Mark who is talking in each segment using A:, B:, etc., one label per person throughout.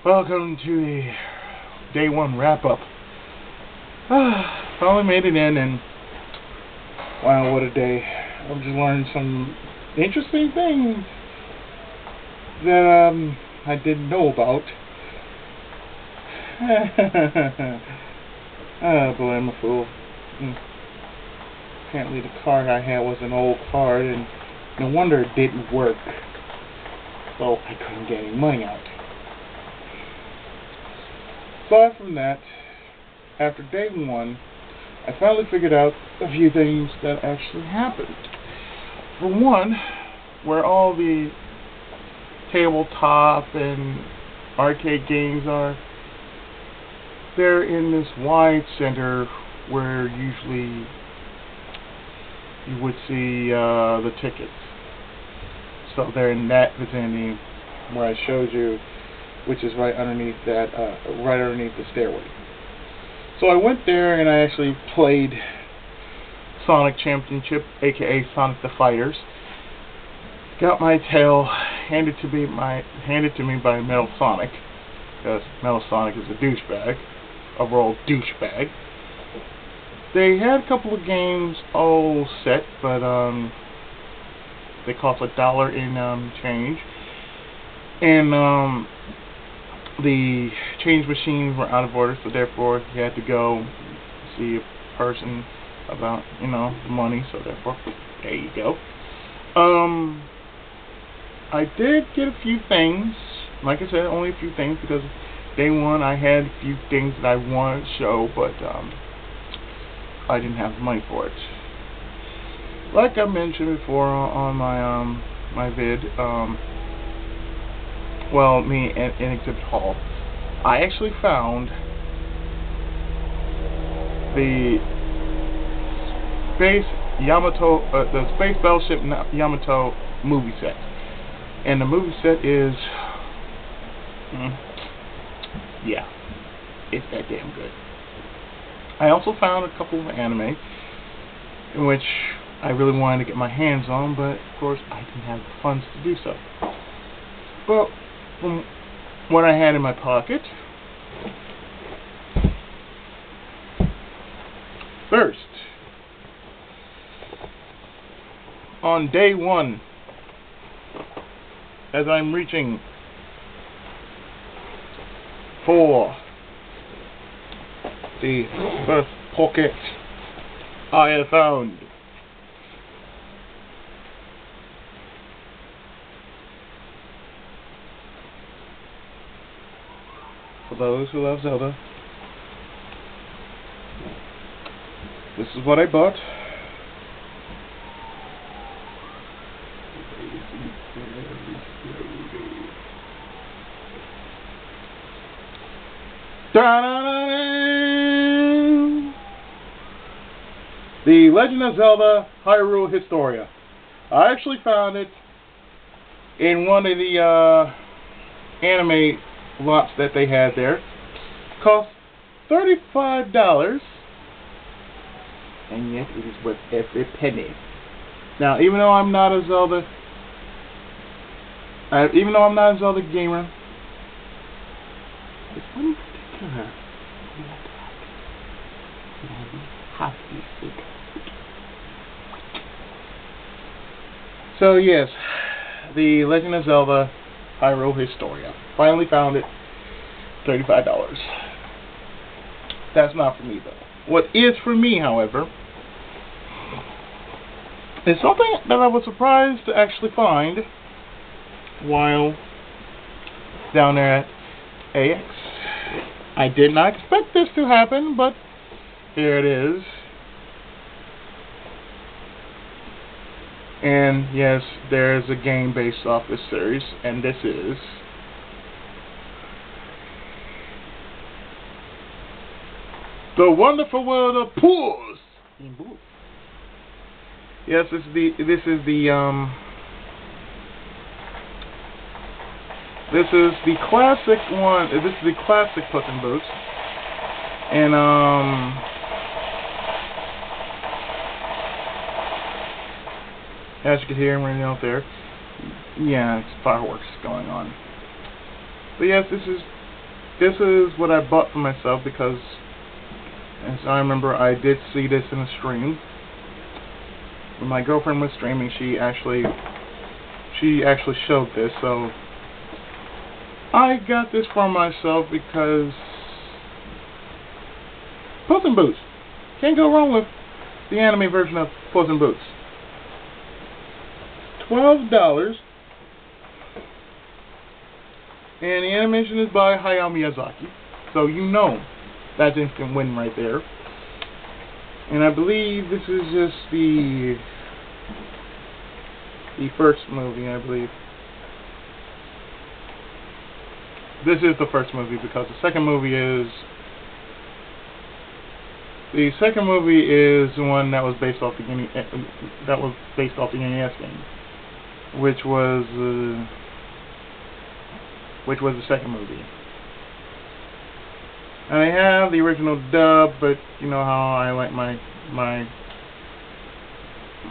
A: Welcome to the day one wrap-up. Finally made it in, and wow, what a day. I've just learned some interesting things that I didn't know about. Oh boy, I'm a fool. Apparently the card I had was an old card, and no wonder it didn't work. So I couldn't get any money out. Aside from that, after day one, I finally figured out a few things that actually happened. For one, where all the tabletop and arcade games are, they're in this wide center where usually you would see the tickets. So they're in that vicinity where I showed you, which is right underneath that, right underneath the stairway. So I went there and I actually played Sonic Championship, aka Sonic the Fighters. Got my tail handed to me by Metal Sonic, because Metal Sonic is a douchebag, a royal douchebag. They had a couple of games all set, but they cost $1 in change, and the change machines were out of order, so therefore you had to go see a person about, the money, so therefore, there you go. I did get a few things, like I said, only a few things, because day one I had a few things that I wanted to show, but I didn't have the money for it. Like I mentioned before on my vid, well, me in Exhibit Hall, I actually found the Space Battleship Yamato movie set, and the movie set is, yeah, it's that damn good. I also found a couple of anime in which I really wanted to get my hands on, but of course I didn't have the funds to do so. But from what I had in my pocket, first, on day one, as I'm reaching for the first pocket I have found, for those who love Zelda, this is what I bought. The Legend of Zelda Hyrule Historia. I actually found it in one of the anime lots that they had there. Cost $35, and yet it is worth every penny. Now, even though I'm not a Zelda gamer, there's one particular so yes, the Legend of Zelda Hyrule Historia. Finally found it. $35. That's not for me, though. What is for me, however, is something that I was surprised to actually find while down there at AX. I did not expect this to happen, but here it is. And yes, there's a game based off this series, and this is The Wonderful World of Puss in Boots. Yes, this is the classic one. This is the classic Puss in Boots, and as you can hear right out there, yeah, it's fireworks going on. But yes, this is this is what I bought for myself because, as I remember, I did see this in a stream. When my girlfriend was streaming, she actually showed this, so I got this for myself because Puss in Boots. Can't go wrong with the anime version of Puss in Boots. $12, and the animation is by Hayao Miyazaki, so you know that's instant win right there. And I believe this is just the first movie, I believe. This is the first movie because the second movie is the one that was based off the NES game, which was the second movie. And I have the original dub, but you know how I like my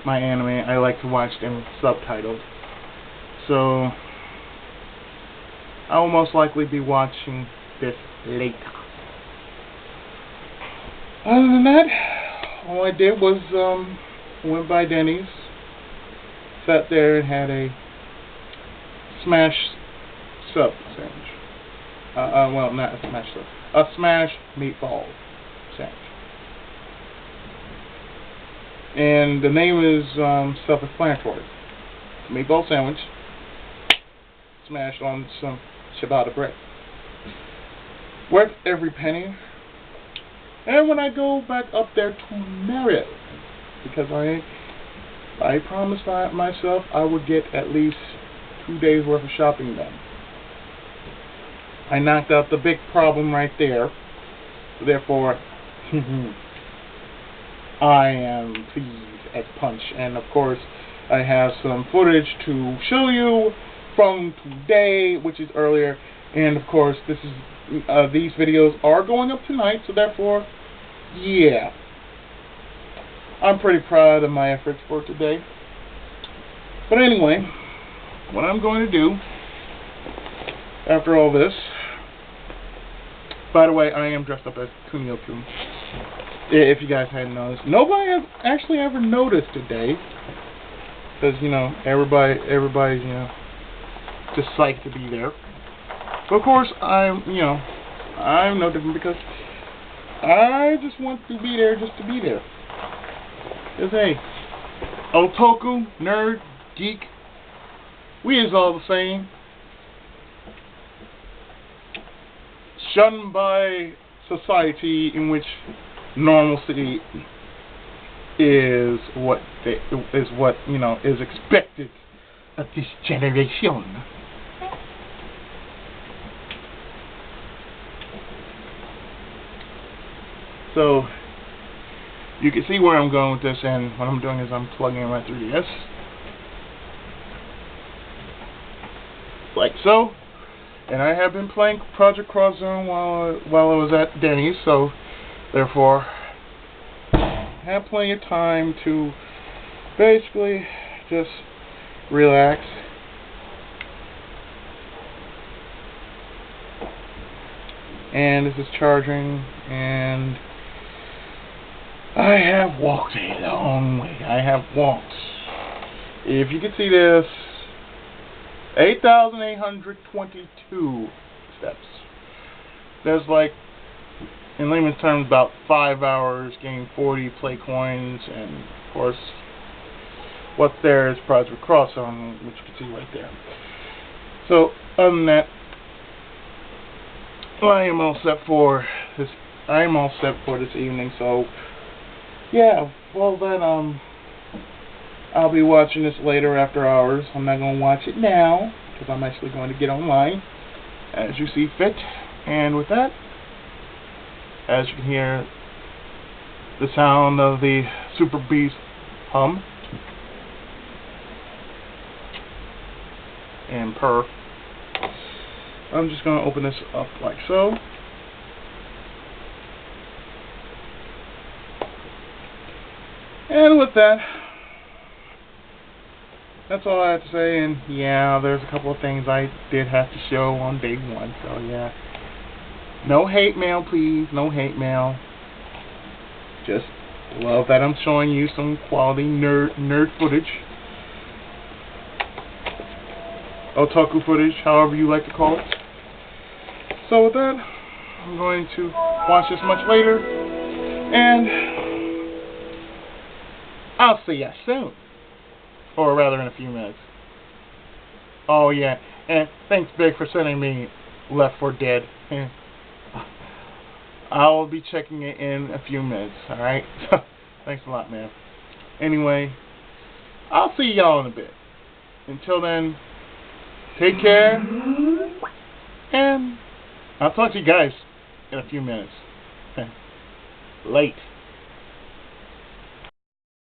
A: anime. I like to watch them subtitled. So I will most likely be watching this later. Other than that, all I did was went by Denny's, sat there and had a smash sub sandwich. Well, not a smash sub. A smash meatball sandwich. And the name is self-explanatory. Meatball sandwich smashed on some ciabatta bread. Worth every penny. And when I go back up there tomorrow, because I promised myself I would get at least 2 days worth of shopping done. I knocked out the big problem right there. Therefore, I am pleased as punch. And of course, I have some footage to show you from today, which is earlier. And of course, this is these videos are going up tonight. So therefore, yeah, I'm pretty proud of my efforts for today. But anyway, what I'm going to do after all this. By the way, I am dressed up as Kunio-kun. If you guys hadn't noticed, nobody has actually ever noticed today, because you know everybody's just psyched to be there. But of course, I'm no different because I just want to be there just to be there. Because hey, otaku, nerd, geek, we is all the same. Shunned by society in which normalcy is what is expected of this generation. So you can see where I'm going with this, and what I'm doing is I'm plugging in my 3DS like so. And I have been playing Project Cross Zone while I was at Denny's, so therefore I have plenty of time to basically just relax. And this is charging, and I have walked a long way. I have walked, if you can see this, 8,822 steps. There's like, in layman's terms, about 5 hours, getting 40 play coins, and of course, what's there is Project Cross Zone, which you can see right there. So, other than that, I am all set for this. I am all set for this evening. So, yeah. Well then, I'll be watching this later after hours. I'm not going to watch it now, because I'm actually going to get online, as you see fit. And with that, as you can hear, the sound of the Super Beast hum and purr. I'm just going to open this up like so. And with that, that's all I have to say. And yeah, there's a couple of things I did have to show on day one, so yeah. No hate mail, please. No hate mail. Just love that I'm showing you some quality nerd footage. Otaku footage, however you like to call it. So with that, I'm going to watch this much later, and I'll see ya soon. Or rather in a few minutes. Oh yeah, and thanks Big for sending me Left 4 Dead. I'll be checking it in a few minutes, alright? Thanks a lot, man. Anyway, I'll see y'all in a bit. Until then, take care, and I'll talk to you guys in a few minutes. Late.